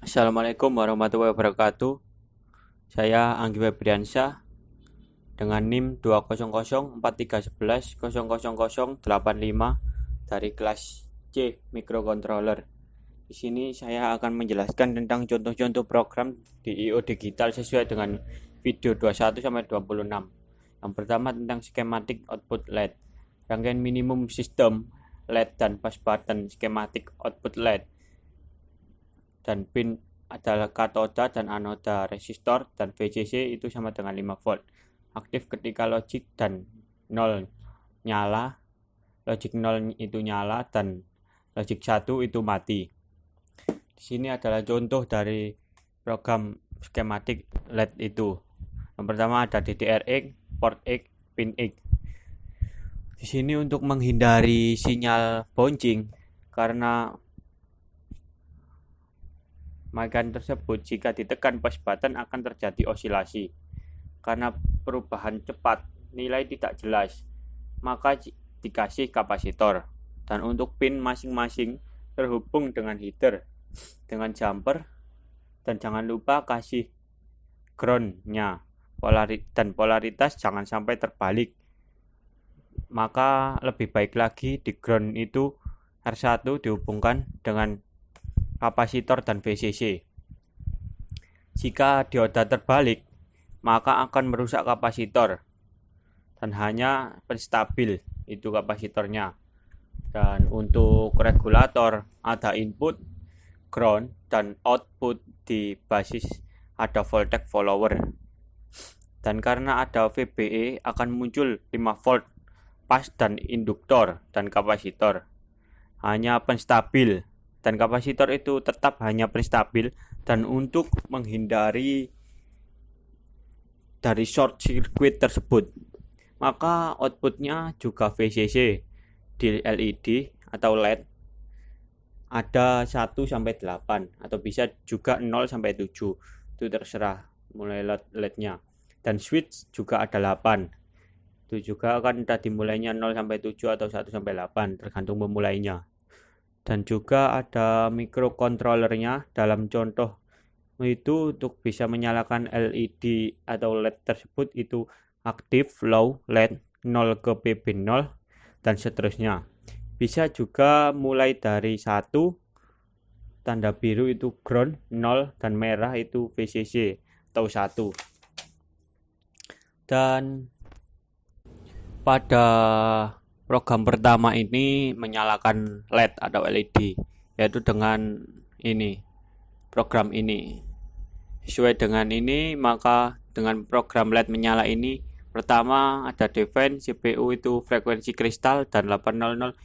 Assalamualaikum warahmatullahi wabarakatuh. Saya Anggi Febriansyah dengan NIM 2004311000085 dari kelas C Microcontroller. Di sini saya akan menjelaskan tentang contoh-contoh program di I/O digital sesuai dengan video 21 sampai 26. Yang pertama tentang skematik output LED. Rangkaian minimum sistem LED dan bus button skematik output LED dan pin adalah katoda dan anoda, resistor dan VCC itu sama dengan 5 volt. Aktif ketika logic dan 0 nyala, logic 0 itu nyala dan logic 1 itu mati. Di sini adalah contoh dari program skematik LED itu. Yang pertama ada DDR-X, port X, pin X. Di sini untuk menghindari sinyal bouncing karena mekanisme tersebut jika ditekan push button akan terjadi osilasi. Karena perubahan cepat, nilai tidak jelas, maka dikasih kapasitor. Dan untuk pin masing-masing terhubung dengan header, dengan jumper, dan jangan lupa kasih ground-nya. Dan polaritas jangan sampai terbalik. Maka lebih baik lagi di ground itu R1 dihubungkan dengan kapasitor dan VCC. Jika dioda terbalik, maka akan merusak kapasitor dan hanya penstabil itu kapasitornya. Dan untuk regulator ada input, ground, dan output di basis ada voltage follower. Dan karena ada VBE akan muncul 5 volt pas dan induktor dan kapasitor. Hanya penstabil dan kapasitor itu tetap hanya penstabil, dan untuk menghindari dari short circuit tersebut maka outputnya juga VCC di LED atau LED ada 1 sampai 8 atau bisa juga 0 sampai 7, itu terserah mulai LED-nya. Dan switch juga ada 8, itu juga akan dimulainya 0 sampai 7 atau 1 sampai 8 tergantung memulainya. Dan juga ada microcontrollernya. Dalam contoh itu untuk bisa menyalakan LED atau LED tersebut itu aktif, low, LED 0 ke PB0 dan seterusnya. Bisa juga mulai dari 1, tanda biru itu ground, 0 dan merah itu VCC atau 1. Dan pada program pertama ini menyalakan LED atau LED, yaitu dengan ini, program ini. Sesuai dengan ini, maka dengan program LED menyala ini, pertama ada define CPU itu frekuensi kristal dan 800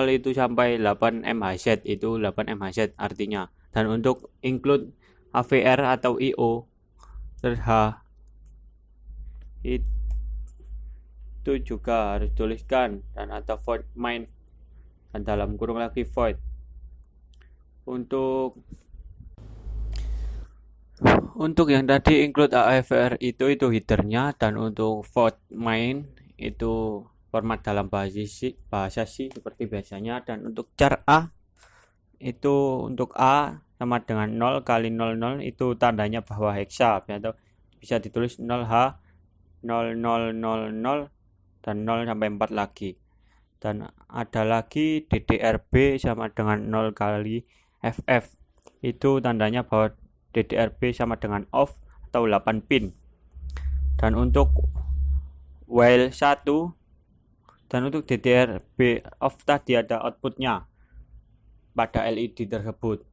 itu sampai 8 MHz, itu 8 MHz artinya. Dan untuk include AVR atau I/O terha itu juga harus tuliskan, dan ada void main dan dalam kurung lagi void. Untuk yang tadi include AVR itu headernya, dan untuk void main itu format dalam bahasa C seperti biasanya. Dan untuk char A itu untuk A sama dengan 0 kali 00 itu tandanya bahwa hexa, atau bisa ditulis 0H 0000 dan 0 sampai 4 lagi. Dan ada lagi DDRB sama dengan 0 kali FF, itu tandanya bahwa DDRB sama dengan off atau 8 pin. Dan untuk while 1 dan untuk DDRB off tadi ada outputnya pada LED tersebut.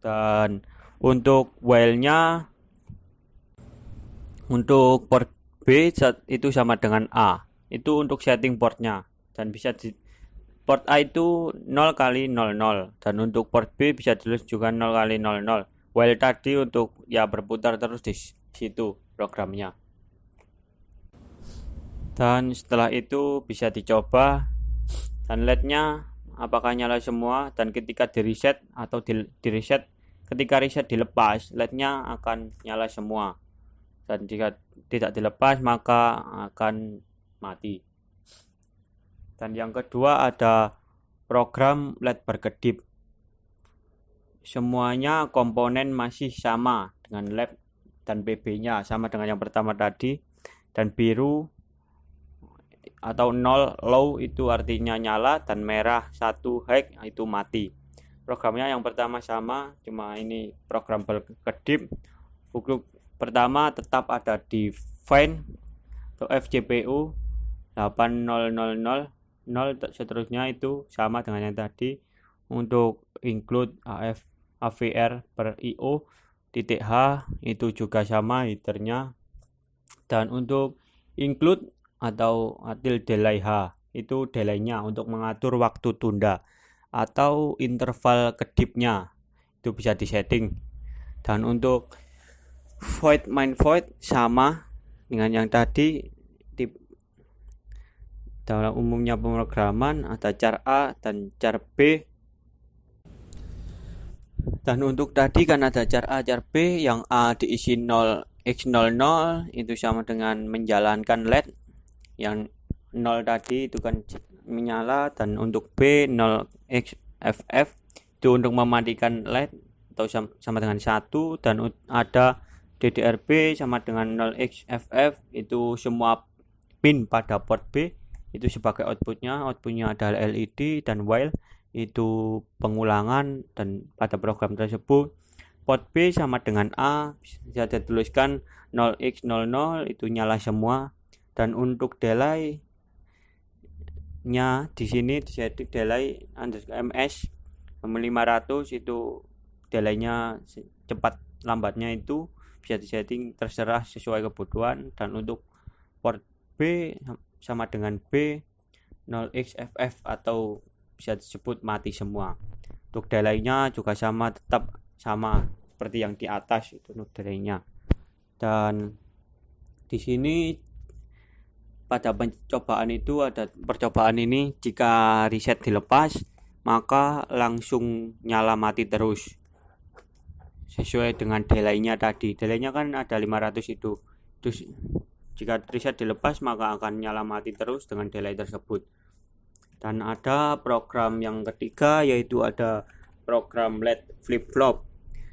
Dan untuk while-nya untuk port B itu sama dengan A, itu untuk setting portnya. Dan bisa port A itu 0 kali 00, dan untuk port B bisa ditulis juga 0 kali 00. While tadi untuk ya berputar terus di situ programnya. Dan setelah itu bisa dicoba dan LED-nya apakah nyala semua, dan ketika di reset atau di reset, ketika reset dilepas LED-nya akan nyala semua, dan jika tidak dilepas maka akan mati. Dan yang kedua ada program LED berkedip. semuanya komponen masih sama dengan lab dan PB-nya sama dengan yang pertama tadi, dan biru atau 0 low itu artinya nyala, dan merah 1 high itu mati. Programnya yang pertama sama, cuma ini program berkedip. Untuk pertama tetap ada di find atau FCPU 8000, seterusnya itu sama dengan yang tadi. Untuk include AVR per IO titik H itu juga sama headernya. Dan untuk include atau until delay H itu delaynya untuk mengatur waktu tunda atau interval kedipnya itu bisa disetting. Dan untuk void main void sama dengan yang tadi. Dalam umumnya pemrograman ada char A dan char B. Dan untuk tadi kan ada char A, char B, yang A diisi 0x00 itu sama dengan menjalankan LED. Yang 0 tadi itu kan menyala, dan untuk B 0xFF itu untuk mematikan LED atau sama dengan 1, dan ada DDRB sama dengan 0xFF itu semua pin pada port B itu sebagai outputnya adalah LED, dan while itu pengulangan. Dan pada program tersebut port B sama dengan A bisa dituliskan 0x00 itu nyala semua. Dan untuk delay nya di sini disetting delay _ms 500 itu delaynya cepat lambatnya itu bisa disetting terserah sesuai kebutuhan. Dan untuk port B sama dengan B 0xFF atau bisa disebut mati semua. Untuk delaynya juga sama, tetap sama seperti yang di atas itu untuk delaynya. Dan di sini pada percobaan ini jika reset dilepas maka langsung nyala mati terus sesuai dengan delaynya tadi. Delaynya kan ada 500 itu. Terus jika reset dilepas maka akan nyala mati terus dengan delay tersebut. Dan ada program yang ketiga, yaitu ada program LED flip flop.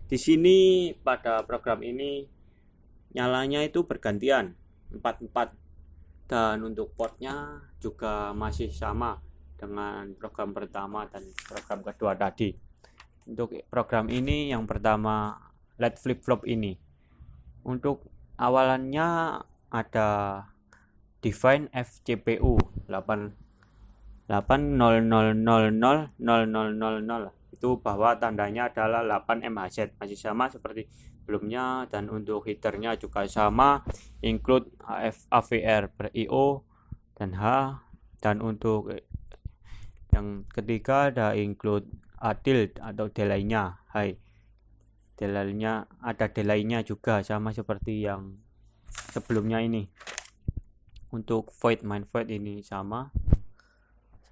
Di sini pada program ini nyalanya itu bergantian 4-4, dan untuk portnya juga masih sama dengan program pertama dan program kedua tadi. Untuk program ini yang pertama LED flip flop ini, untuk awalannya ada define FCPU 8000000 itu bahwa tandanya adalah 8 MHz, masih sama seperti sebelumnya. Dan untuk headernya juga sama, include AVR per IO dan H. Dan untuk yang ketiga ada include adil atau delaynya high. Delaynya ada delaynya juga sama seperti yang sebelumnya ini. Untuk void main void ini sama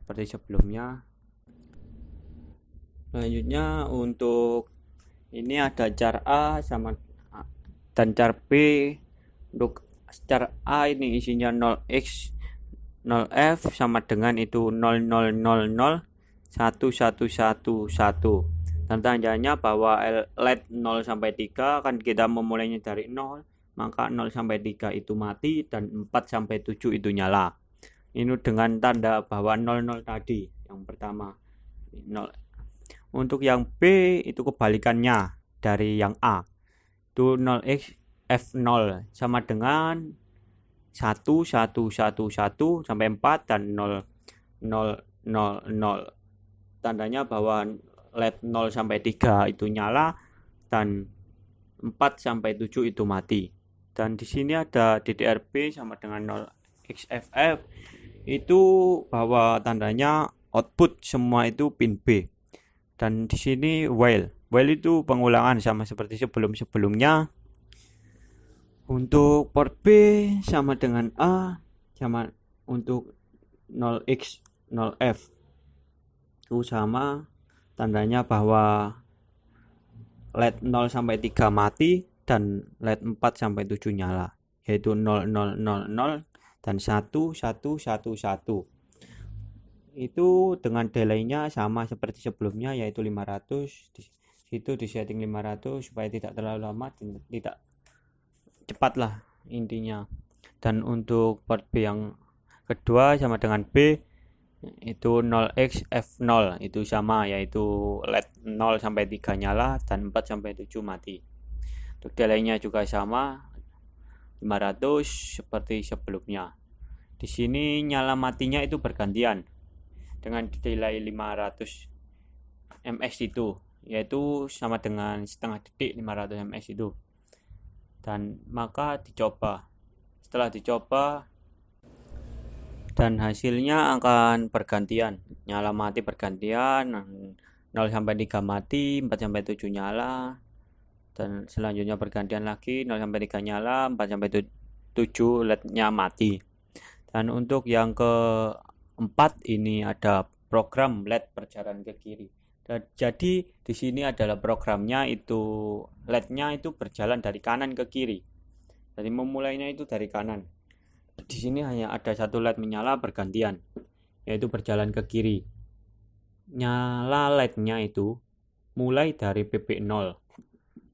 seperti sebelumnya. Selanjutnya untuk ini ada char A sama dan char B. Untuk char A ini isinya 0x 0f sama dengan itu 0000 1111. Dan tandanya bahwa LED 0 sampai 3 kan kita memulainya dari 0, maka 0 sampai 3 itu mati dan 4 sampai 7 itu nyala. Ini dengan tanda bahwa 00 tadi yang pertama 0. Untuk yang B itu kebalikannya dari yang A. Itu 0x F0 sama dengan 1111 sampai 4 dan 0000. Tandanya bahwa LED 0 sampai 3 itu nyala dan 4 sampai 7 itu mati. Dan di sini ada DDRB sama dengan 0xFF itu bahwa tandanya output semua itu pin B. Dan di sini while itu pengulangan sama seperti sebelum-sebelumnya. Untuk port B sama dengan A, sama untuk 0x 0f itu sama, tandanya bahwa LED 0 sampai 3 mati dan LED 4 sampai 7 nyala, yaitu 0000 dan 1111. Itu dengan delaynya sama seperti sebelumnya, yaitu 500, Itu di setting 500 supaya tidak terlalu lama, tidak cepat lah intinya. Dan untuk port B yang kedua sama dengan B itu 0x F0 itu sama, yaitu LED 0 sampai 3 nyala dan 4 sampai 7 mati. Untuk delay-nya juga sama 500 seperti sebelumnya. Di sini nyala matinya itu bergantian dengan delay 500 ms itu, yaitu sama dengan setengah detik 500 ms itu. Dan maka dicoba. Setelah dicoba dan hasilnya akan bergantian, nyala mati bergantian, 0 sampai 3 mati, 4 sampai 7 nyala, dan selanjutnya bergantian lagi 0 sampai 3 nyala, 4 sampai 7 LED-nya mati. Dan untuk yang keempat ini ada program LED berjalan ke kiri. Jadi di sini adalah programnya, itu LED-nya itu berjalan dari kanan ke kiri. Jadi memulainya itu dari kanan. Di sini hanya ada satu LED menyala bergantian, yaitu berjalan ke kiri. Nyala LED-nya itu mulai dari PP0,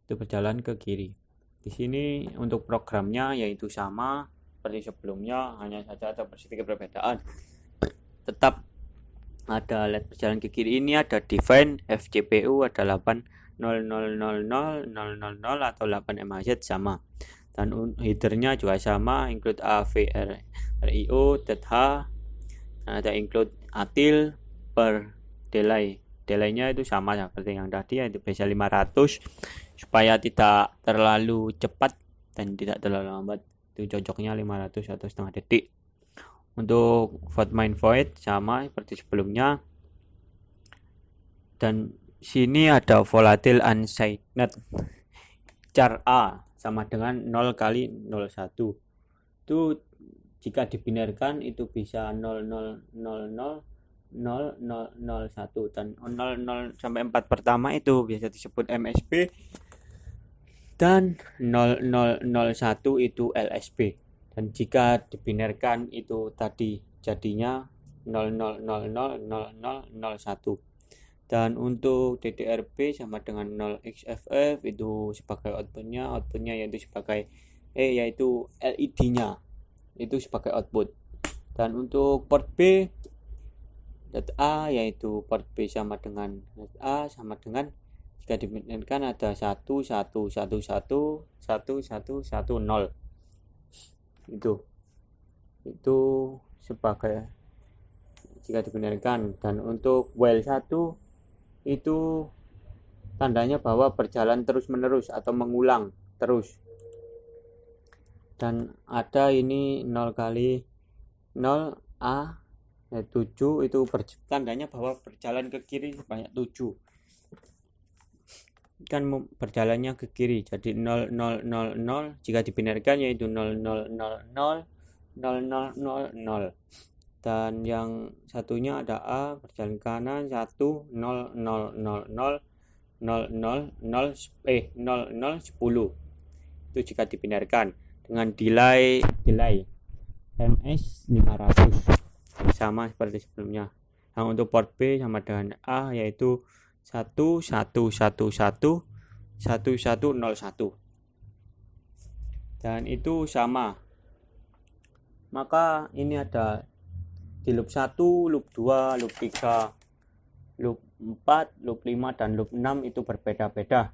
itu berjalan ke kiri. Di sini untuk programnya yaitu sama seperti sebelumnya, hanya saja ada sedikit perbedaan. Tetap ada LED berjalan ke kiri. Ini ada define FCPU ada 8000000 atau 8 MHz sama. Dan headernya juga sama, include AVRIO, .h, ada include ATIL per delay. Delaynya itu sama seperti yang tadi, yaitu biasa 500 supaya tidak terlalu cepat dan tidak terlalu lambat. Itu cocoknya 500 atau setengah detik. Untuk void main void sama seperti sebelumnya. Dan sini ada volatile unsigned char A sama dengan 0 kali 01. Itu jika dibinarkan itu bisa 00000001, dan 00 sampai 4 pertama itu biasa disebut MSB, dan 0001 itu LSB. Dan jika dibinarkan itu tadi jadinya 00000001. Dan untuk DDRB sama dengan 0xFF itu sebagai outputnya yaitu sebagai yaitu LED-nya itu sebagai output. Dan untuk port B .A yaitu port B sama dengan .A sama dengan, jika dibinarkan ada 11111110 itu sebagai jika dibinarkan. Dan untuk while 1 itu tandanya bahwa berjalan terus menerus atau mengulang terus. Dan ada ini 0 kali 0 A 7 itu tandanya bahwa berjalan ke kiri sebanyak 7, kan berjalannya ke kiri, jadi 0000 jika dibinarkan yaitu 00000000. Dan yang satunya ada A berjalan kanan 10 itu jika dibinarkan dengan delay ms 500 sama seperti sebelumnya. Yang untuk port B sama dengan A yaitu 11111101, dan itu sama. Maka ini ada di loop 1, loop 2, loop 3, loop 4, loop 5, dan loop 6 itu berbeda-beda.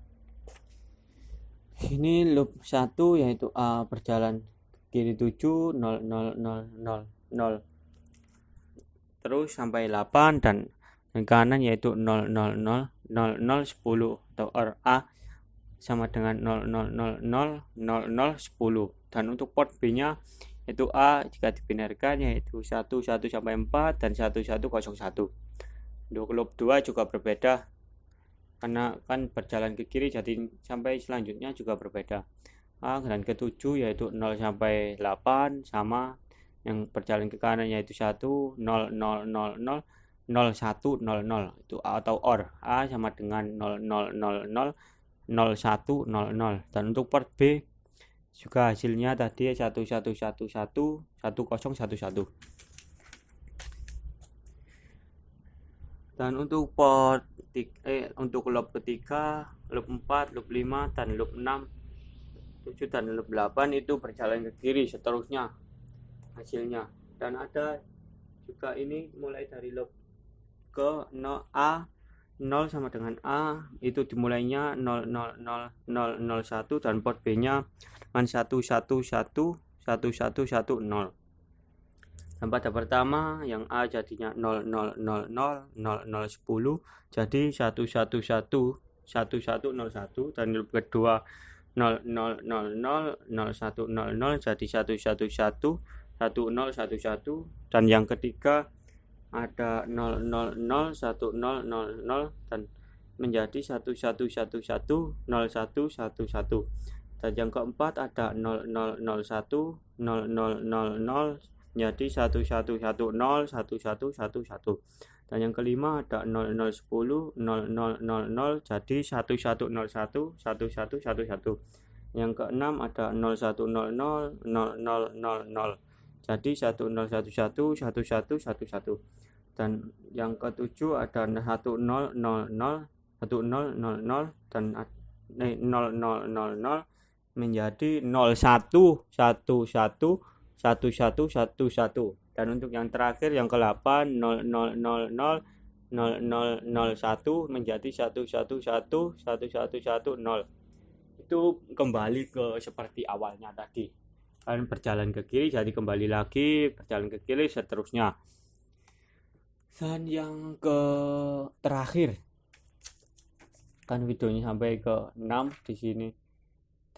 Ini loop 1 yaitu A berjalan kiri 7 000000 terus sampai 8, dan kanan yaitu 000010 atau OR A sama dengan 000010. Dan untuk port B nya yaitu A jika dibinarkan yaitu 11 sampai 4 dan 1101. Untuk loop 2 juga berbeda karena kan berjalan ke kiri, jadi sampai selanjutnya juga berbeda. A dan ke-7 yaitu 0 sampai 8 sama, yang berjalan ke kanan yaitu 1 0 0 0 0 0100 itu atau OR A sama dengan 00000100. Dan untuk port B juga hasilnya tadi 11111011. Dan untuk untuk loop ketiga, loop 4, loop 5, dan loop 6, 7 dan loop 8 itu berjalan ke kiri seterusnya hasilnya. Dan ada juga ini mulai dari loop ke 0 sama dengan A itu dimulainya 00001 dan port B nya dengan 1111110. Dan pada pertama yang A jadinya 00000010 jadi 1111101 dan loop kedua 00000100 jadi 1111011 dan yang ketiga ada 0001000 dan menjadi 111110111 dan yang keempat ada 0001 0000 menjadi 1110111 dan yang kelima ada 0010 0000 jadi 11011111 yang keenam ada 0100 0000 jadi 10111111 dan yang ketujuh ada 1000 dan 0000 menjadi 01111111 dan untuk yang terakhir yang ke-8 000001 menjadi 111110. Itu kembali ke seperti awalnya tadi, kan berjalan ke kiri jadi kembali lagi berjalan ke kiri seterusnya. Dan yang ke terakhir kan videonya sampai ke 6 di sini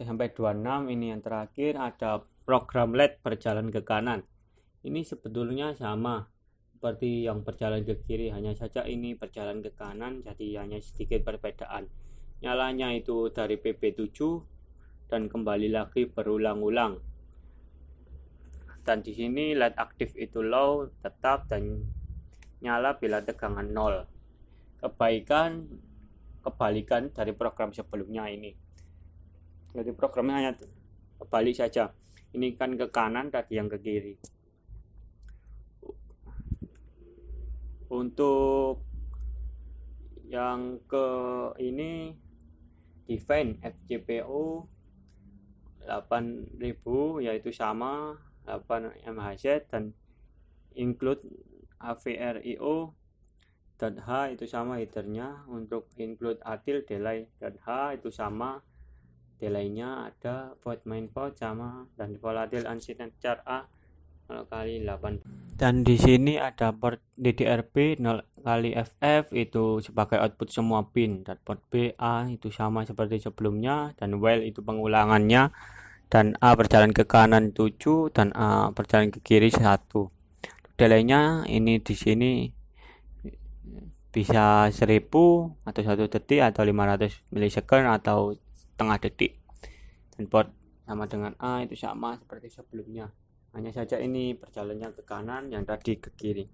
sampai 26. Ini yang terakhir ada program LED berjalan ke kanan. Ini sebetulnya sama seperti yang berjalan ke kiri, hanya saja ini berjalan ke kanan jadi hanya sedikit perbedaan. Nyalanya itu dari PP7 dan kembali lagi berulang-ulang. Dan di sini LED aktif itu low tetap dan nyala bila tegangan 0. Kebalikan dari program sebelumnya ini. Jadi programnya hanya kebalik saja. Ini kan ke kanan, tadi yang ke kiri. Untuk yang ke ini define FCPO 8000 yaitu sama 8 MHz dan include AVRIO dan H itu sama headernya. Untuk include ATIL delay dan H itu sama, delaynya ada, void main void sama, dan volatile incident char A 0x8. Dan di sini ada port DDRB 0x FF itu sebagai output semua pin, dan port BA itu sama seperti sebelumnya, dan while itu pengulangannya, dan A berjalan ke kanan 7 dan A berjalan ke kiri 1. Delaynya ini di sini bisa 1000 atau 1 detik atau 500 milisecond atau setengah detik. Dan port sama dengan A itu sama seperti sebelumnya, hanya saja ini berjalannya ke kanan, yang tadi ke kiri.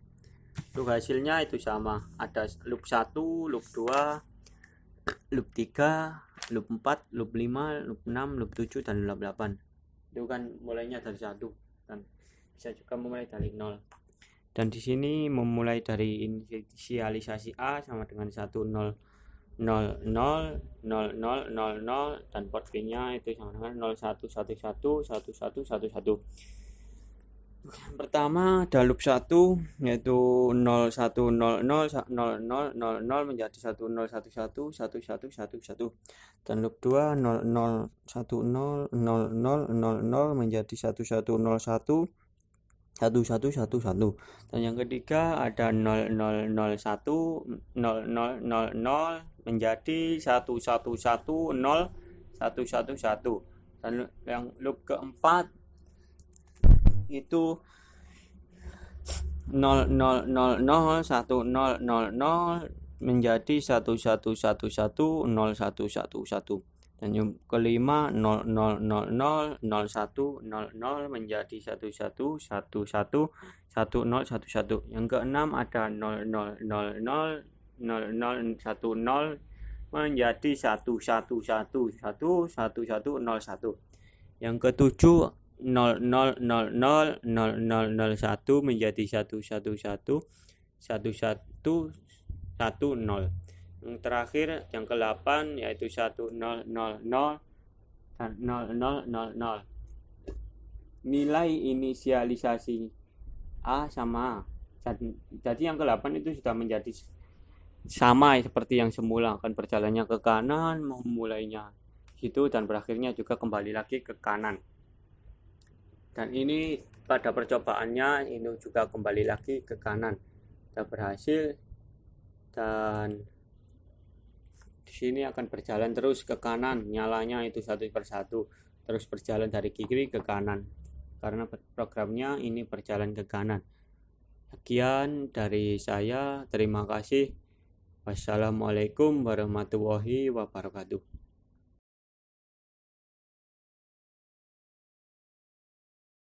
Untuk hasilnya itu sama, ada loop 1, loop 2, loop 3, loop 4, loop 5, loop 6, loop 7 dan loop 8. Itu kan mulainya dari 1 dan bisa juga memulai dari 0. Dan di sini memulai dari inisialisasi A sama dengan 10000000 dan port B-nya itu sama dengan 01111111. Pertama ada loop 1 yaitu 01000000 menjadi 10111111 dan loop 2 00100000 menjadi 11011111 dan yang ketiga ada 0001 menjadi 111011 dan yang loop keempat itu 00001000 menjadi 11110111 dan yang kelima 00000100 menjadi 11111011. Yang keenam ada 000010 menjadi 11111101. Yang ketujuh 000001 menjadi 111111 0. Yang terakhir yang ke-8 yaitu 1000 dan 0000. Nilai inisialisasi A sama A. Jadi yang ke-8 itu sudah menjadi sama seperti yang semula, akan berjalannya ke kanan, memulainya situ dan berakhirnya juga kembali lagi ke kanan. Dan ini pada percobaannya ini juga kembali lagi ke kanan. Sudah berhasil dan di sini akan berjalan terus ke kanan, nyalanya itu satu persatu, terus berjalan dari kiri ke kanan. Karena programnya ini berjalan ke kanan. Sekian dari saya, terima kasih. Wassalamualaikum warahmatullahi wabarakatuh.